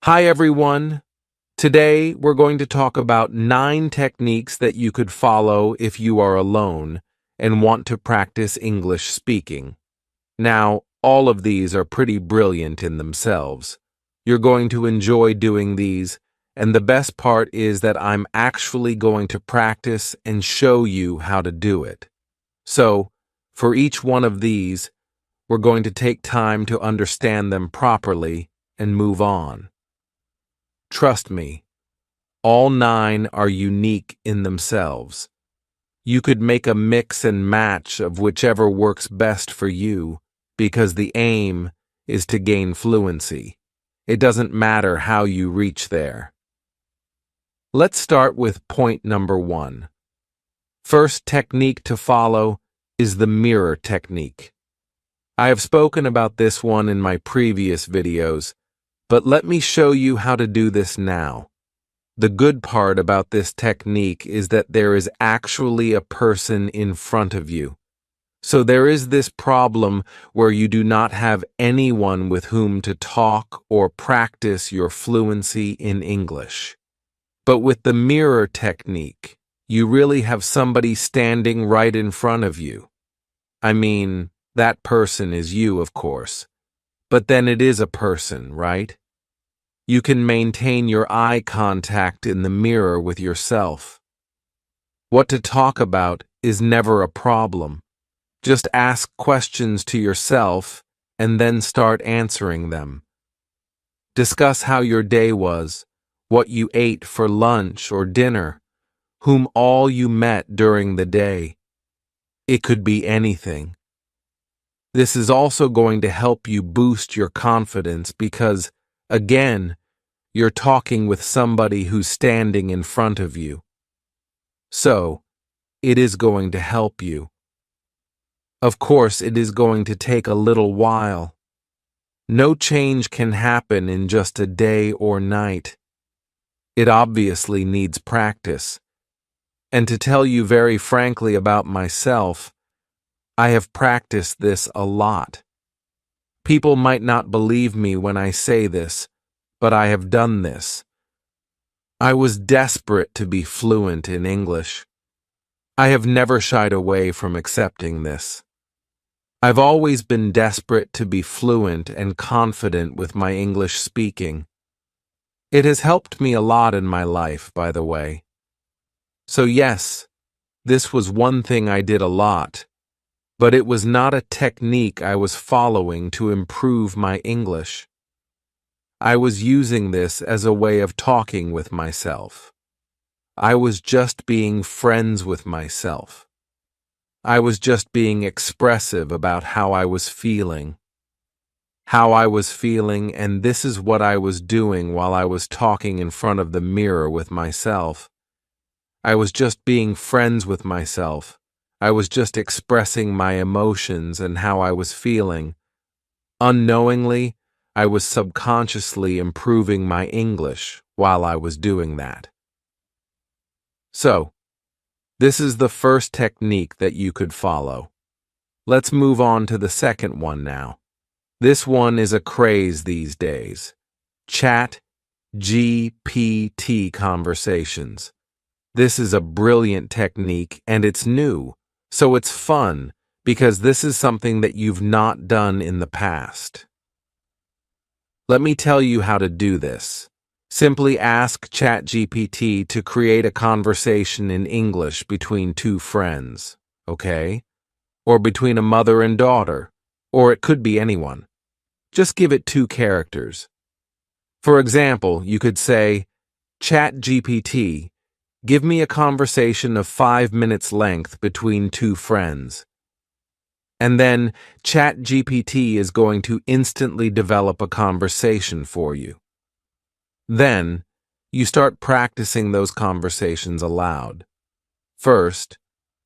Hi everyone. Today we're going to talk about 9 techniques that you could follow if you are alone and want to practice English speaking. Now, all of these are pretty brilliant in themselves. You're going to enjoy doing these, and the best part is that I'm actually going to practice and show you how to do it. So, for each one of these, we're going to take time to understand them properly and move on. Trust me, all 9 are unique in themselves. You could make a mix and match of whichever works best for you, because the aim is to gain fluency. It doesn't matter how you reach there. Let's start with point number 1. First technique to follow is the mirror technique. I have spoken about this one in my previous videos, but let me show you how to do this now. The good part about this technique is that there is actually a person in front of you. So there is this problem where you do not have anyone with whom to talk or practice your fluency in English. But with the mirror technique, you really have somebody standing right in front of you. I mean, that person is you, of course. But then it is a person, right? You can maintain your eye contact in the mirror with yourself. What to talk about is never a problem. Just ask questions to yourself and then start answering them. Discuss how your day was, what you ate for lunch or dinner, whom all you met during the day. It could be anything. This is also going to help you boost your confidence because, again, you're talking with somebody who's standing in front of you. So, it is going to help you. Of course, it is going to take a little while. No change can happen in just a day or night. It obviously needs practice. And to tell you very frankly about myself, I have practiced this a lot. People might not believe me when I say this, but I have done this. I was desperate to be fluent in English. I have never shied away from accepting this. I've always been desperate to be fluent and confident with my English speaking. It has helped me a lot in my life, by the way. So yes, this was one thing I did a lot, but it was not a technique I was following to improve my English. I was using this as a way of talking with myself. I was just being friends with myself. I was just being expressive about how I was feeling. And this is what I was doing while I was talking in front of the mirror with myself. I was just being friends with myself. I was just expressing my emotions and how I was feeling. Unknowingly, I was subconsciously improving my English while I was doing that. So, this is the first technique that you could follow. Let's move on to the second one now. This one is a craze these days. Chat GPT conversations. This is a brilliant technique and it's new, so it's fun because this is something that you've not done in the past. Let me tell you how to do this. Simply ask ChatGPT to create a conversation in English between 2 friends, okay? Or between a mother and daughter, or it could be anyone. Just give it 2 characters. For example, you could say, ChatGPT, give me a conversation of 5 minutes length between 2 friends. And then ChatGPT is going to instantly develop a conversation for you. Then, you start practicing those conversations aloud. First,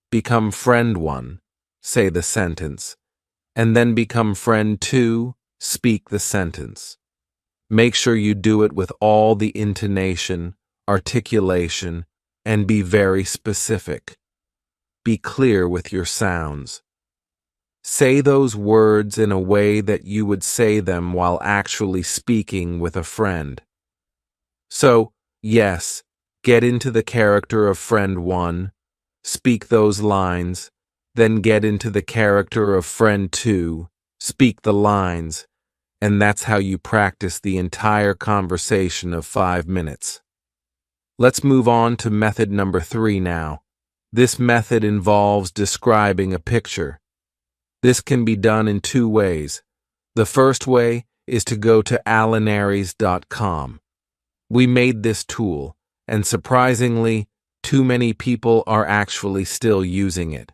become friend 1, say the sentence, and then become friend 2, speak the sentence. Make sure you do it with all the intonation, articulation, and be very specific. Be clear with your sounds. Say those words in a way that you would say them while actually speaking with a friend. So, yes, get into the character of friend one, speak those lines, then get into the character of friend two, speak the lines, and that's how you practice the entire conversation of 5 minutes. Let's move on to method number 3 now. This method involves describing a picture. This can be done in 2 ways. The first way is to go to allenaries.com. We made this tool, and surprisingly, too many people are actually still using it.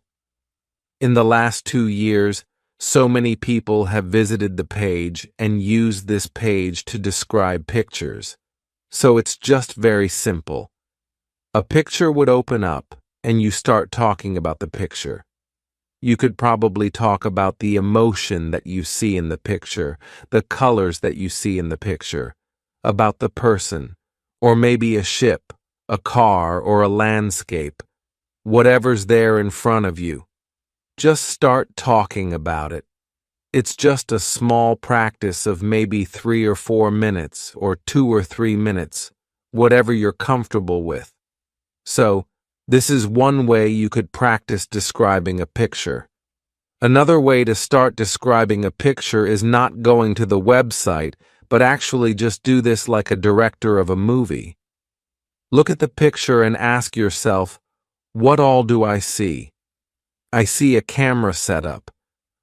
In the last 2 years, so many people have visited the page and used this page to describe pictures. So it's just very simple. A picture would open up, and you start talking about the picture. You could probably talk about the emotion that you see in the picture, the colors that you see in the picture, about the person, or maybe a ship, a car, or a landscape, whatever's there in front of you. Just start talking about it. It's just a small practice of maybe 3 or 4 minutes, or 2 or 3 minutes, whatever you're comfortable with. So, this is one way you could practice describing a picture. Another way to start describing a picture is not going to the website, but actually just do this like a director of a movie. Look at the picture and ask yourself, what all do I see? I see a camera setup.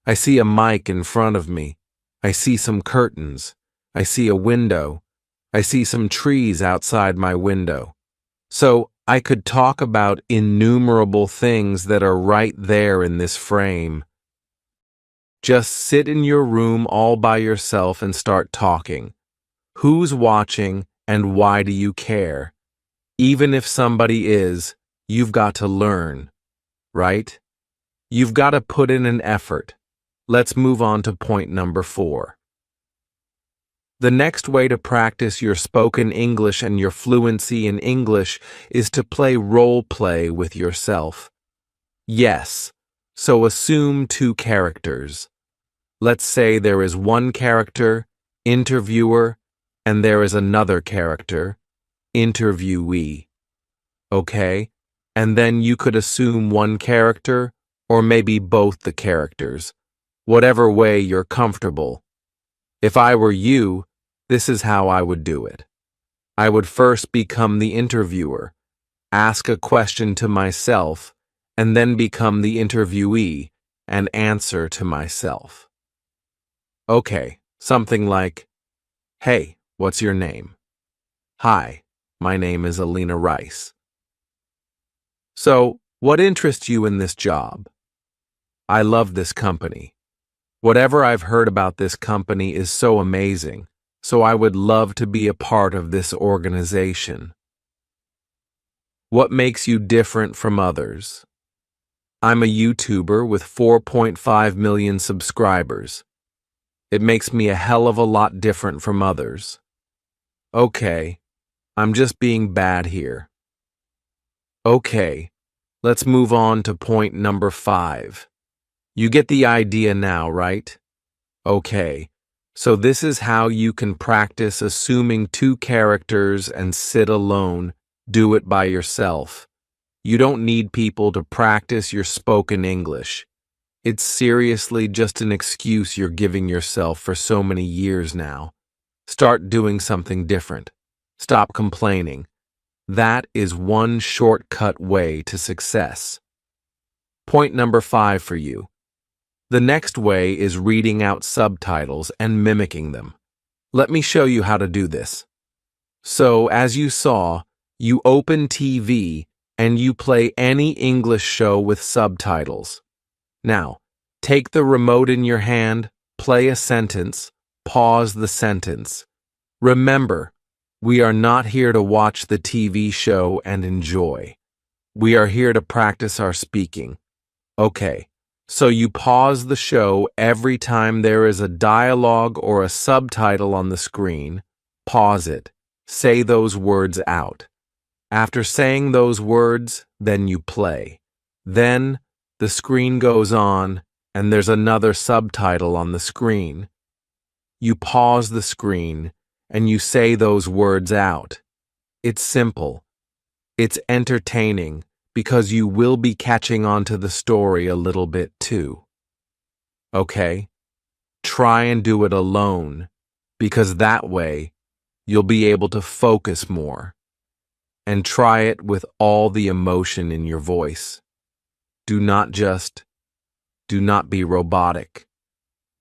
I see a mic in front of me. I see some curtains. I see a window. I see some trees outside my window. So I could talk about innumerable things that are right there in this frame. Just sit in your room all by yourself and start talking. Who's watching and why do you care? Even if somebody is, you've got to learn, right? You've got to put in an effort. Let's move on to point number 4. The next way to practice your spoken English and your fluency in English is to play role play with yourself. Yes, so assume 2 characters. Let's say there is one character, interviewer, and there is another character, interviewee. Okay? And then you could assume one character, or maybe both the characters, whatever way you're comfortable. If I were you, this is how I would do it. I would first become the interviewer, ask a question to myself, and then become the interviewee and answer to myself. Okay, something like, hey, what's your name? Hi, my name is Alina Rice. So, what interests you in this job? I love this company. Whatever I've heard about this company is so amazing, so I would love to be a part of this organization. What makes you different from others? I'm a YouTuber with 4.5 million subscribers. It makes me a hell of a lot different from others. Okay, I'm just being bad here. Okay, let's move on to point number 5. You get the idea now, right? Okay, so this is how you can practice assuming 2 characters and sit alone. Do it by yourself. You don't need people to practice your spoken English. It's seriously just an excuse you're giving yourself for so many years now. Start doing something different. Stop complaining. That is one shortcut way to success. Point number 5 for you. The next way is reading out subtitles and mimicking them. Let me show you how to do this. So, as you saw, you open TV and you play any English show with subtitles. Now, take the remote in your hand, play a sentence, pause the sentence. Remember, we are not here to watch the TV show and enjoy. We are here to practice our speaking. Okay. So you pause the show every time there is a dialogue or a subtitle on the screen. Pause it. Say those words out. After saying those words, then you play. Then the screen goes on and there's another subtitle on the screen. You pause the screen and you say those words out. It's simple. It's entertaining because you will be catching on to the story a little bit too. Okay? Try and do it alone because that way you'll be able to focus more. And try it with all the emotion in your voice. Do not be robotic.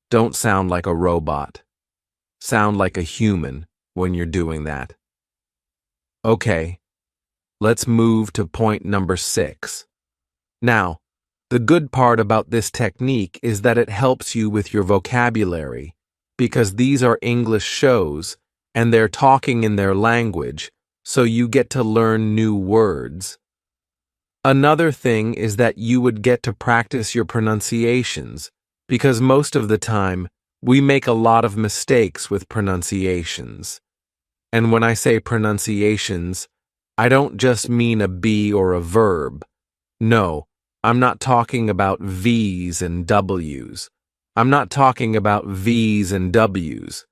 Don't sound like a robot. Sound like a human when you're doing that. Okay, let's move to point number 6. Now, the good part about this technique is that it helps you with your vocabulary, because these are English shows and they're talking in their language, so you get to learn new words. Another thing is that you would get to practice your pronunciations, because most of the time, we make a lot of mistakes with pronunciations. And when I say pronunciations, I don't just mean a be or a verb. No, I'm not talking about V's and W's. I'm not talking about V's and W's.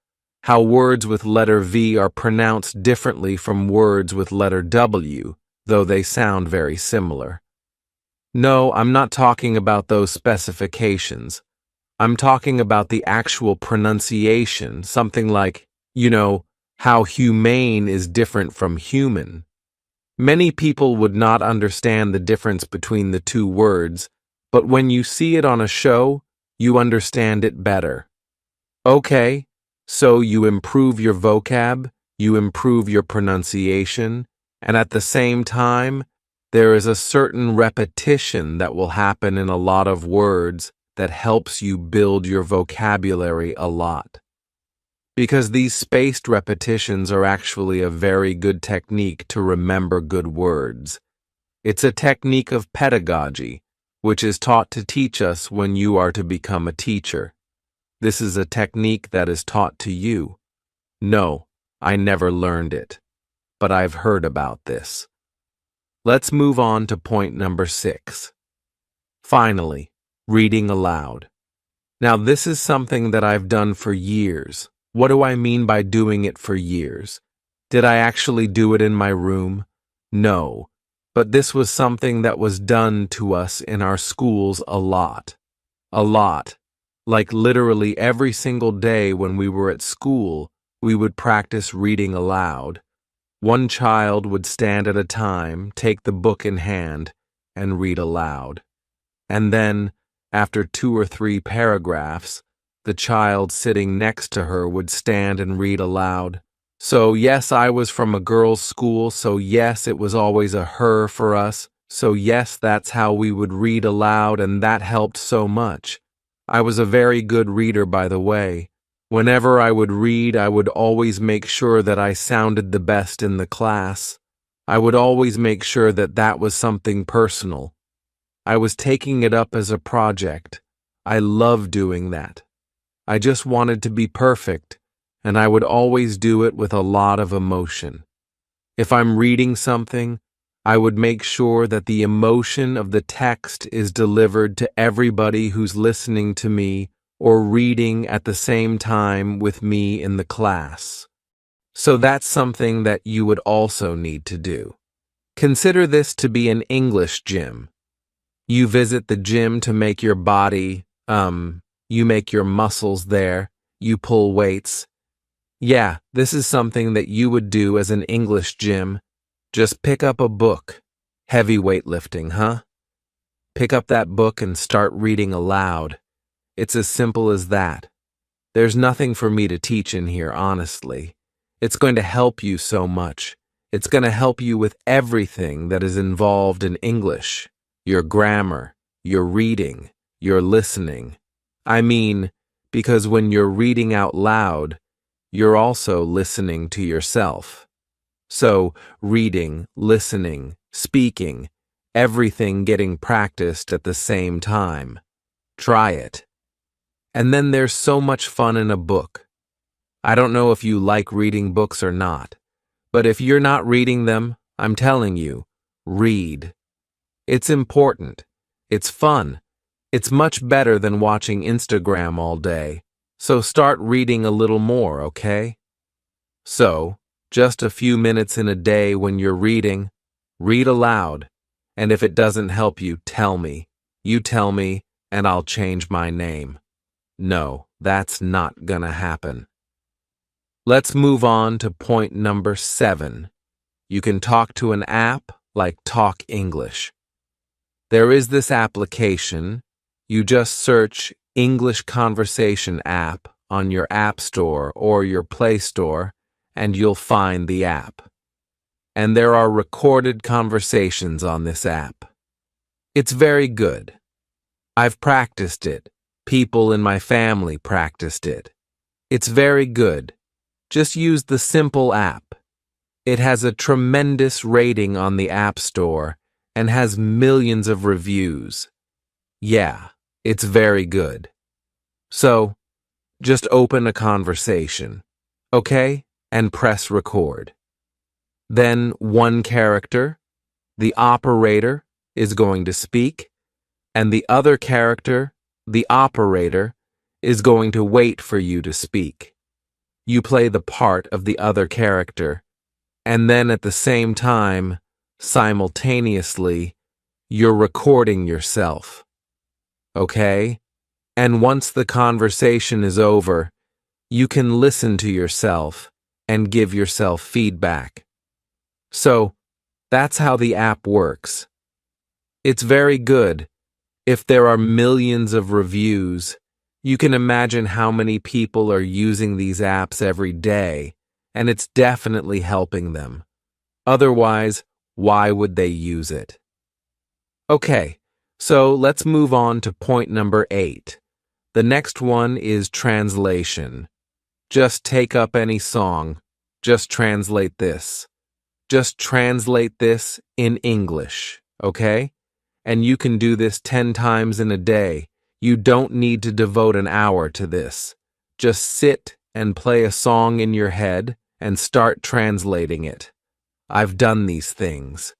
How words with letter V are pronounced differently from words with letter W, though they sound very similar. No, I'm not talking about those specifications. I'm talking about the actual pronunciation, something like, how humane is different from human. Many people would not understand the difference between the two words, but when you see it on a show, you understand it better. Okay, so you improve your vocab, you improve your pronunciation, and at the same time, there is a certain repetition that will happen in a lot of words that helps you build your vocabulary a lot. Because these spaced repetitions are actually a very good technique to remember good words. It's a technique of pedagogy, which is taught to teach us when you are to become a teacher. This is a technique that is taught to you. No, I never learned it, but I've heard about this. Let's move on to point number 6. Finally, reading aloud. Now, this is something that I've done for years. What do I mean by doing it for years? Did I actually do it in my room? No, but this was something that was done to us in our schools a lot. A lot. Like literally every single day when we were at school, we would practice reading aloud. One child would stand at a time, take the book in hand, and read aloud. And then, after 2 or 3 paragraphs, the child sitting next to her would stand and read aloud. So yes, I was from a girls' school, so yes, it was always a her for us. So yes, that's how we would read aloud, and that helped so much. I was a very good reader, by the way. Whenever I would read, I would always make sure that I sounded the best in the class. I would always make sure that that was something personal. I was taking it up as a project. I love doing that. I just wanted to be perfect, and I would always do it with a lot of emotion. If I'm reading something, I would make sure that the emotion of the text is delivered to everybody who's listening to me or reading at the same time with me in the class. So that's something that you would also need to do. Consider this to be an English gym. You visit the gym to make your body, you make your muscles there, you pull weights. Yeah, this is something that you would do as an English gym. Just pick up a book. Heavy weightlifting, huh? Pick up that book and start reading aloud. It's as simple as that. There's nothing for me to teach in here, honestly. It's going to help you so much. It's going to help you with everything that is involved in English. Your grammar, your reading, your listening. I mean, because when you're reading out loud, you're also listening to yourself. So, reading, listening, speaking, everything getting practiced at the same time. Try it. And then there's so much fun in a book. I don't know if you like reading books or not, but if you're not reading them, I'm telling you, read. It's important. It's fun. It's much better than watching Instagram all day. So start reading a little more, okay? So, Just a few minutes in a day when you're reading, read aloud. And if it doesn't help you, tell me. You tell me, and I'll change my name. No, that's not gonna happen. Let's move on to point number 7. You can talk to an app like Talk English. There is this application. You just search English Conversation app on your App Store or your Play Store, and you'll find the app. And there are recorded conversations on this app. It's very good. I've practiced it. People in my family practiced it. It's very good. Just use the simple app. It has a tremendous rating on the App Store and has millions of reviews. Yeah, it's very good. So, just open a conversation, okay? And press record. Then one character, the operator, is going to speak, and the other character, the operator, is going to wait for you to speak. You play the part of the other character, and then at the same time, simultaneously, you're recording yourself. Okay? And once the conversation is over, you can listen to yourself and give yourself feedback. So, that's how the app works. It's very good. If there are millions of reviews, you can imagine how many people are using these apps every day, and it's definitely helping them. Otherwise, why would they use it? Okay, so let's move on to point number 8. The next one is translation. Just take up any song. Just translate this. Just translate this in English, okay? And you can do this 10 times in a day. You don't need to devote an hour to this. Just sit and play a song in your head and start translating it. I've done these things.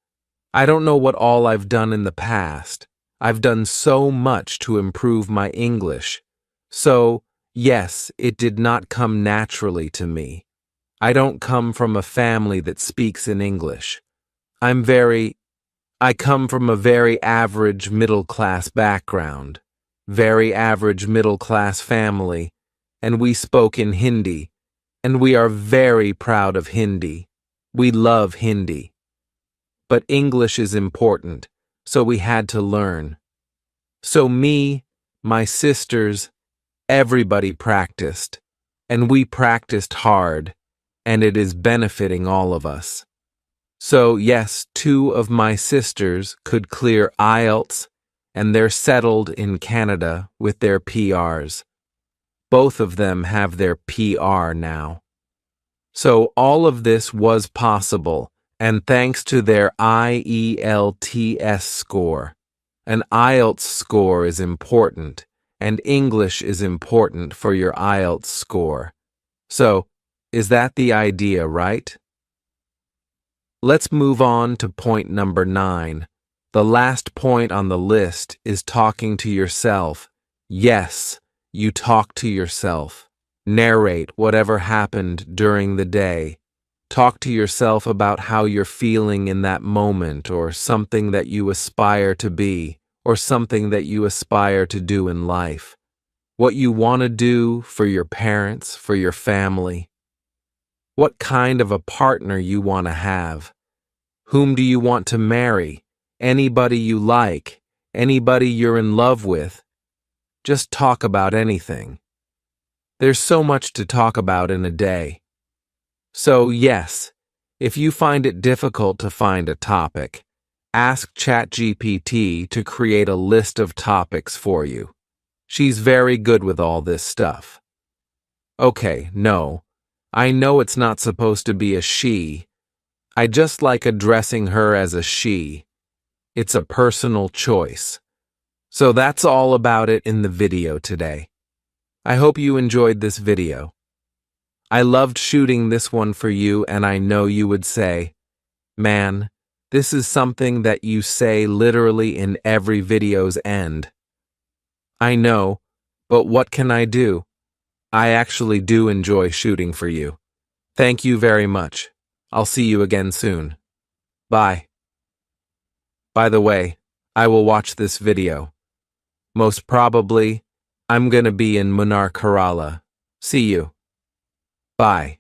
I don't know what all I've done in the past. I've done so much to improve my English. So, yes, it did not come naturally to me. I don't come from a family that speaks in English. I come from a very average middle-class background, very average middle-class family, and we spoke in Hindi, and we are very proud of Hindi. We love Hindi. But English is important, so we had to learn. So me, my sisters, everybody practiced, and we practiced hard, and it is benefiting all of us. So yes, 2 of my sisters could clear IELTS, and they're settled in Canada with their PRs. Both of them have their PR now. So all of this was possible, and thanks to their IELTS score. An IELTS score is important, and English is important for your IELTS score. So, is that the idea, right? Let's move on to point number 9. The last point on the list is talking to yourself. Yes, you talk to yourself. Narrate whatever happened during the day. Talk to yourself about how you're feeling in that moment, or something that you aspire to be, or something that you aspire to do in life. What you want to do for your parents, for your family. What kind of a partner you want to have. Whom do you want to marry? Anybody you like? Anybody you're in love with? Just talk about anything. There's so much to talk about in a day. So yes, if you find it difficult to find a topic, ask ChatGPT to create a list of topics for you. She's very good with all this stuff. Okay, no, I know it's not supposed to be a she. I just like addressing her as a she. It's a personal choice. So that's all about it in the video today. I hope you enjoyed this video. I loved shooting this one for you, and I know you would say, "Man, this is something that you say literally in every video's end." I know, but what can I do? I actually do enjoy shooting for you. Thank you very much. I'll see you again soon. Bye. By the way, I will watch this video. Most probably, I'm gonna be in Munar Kerala. See you. Bye.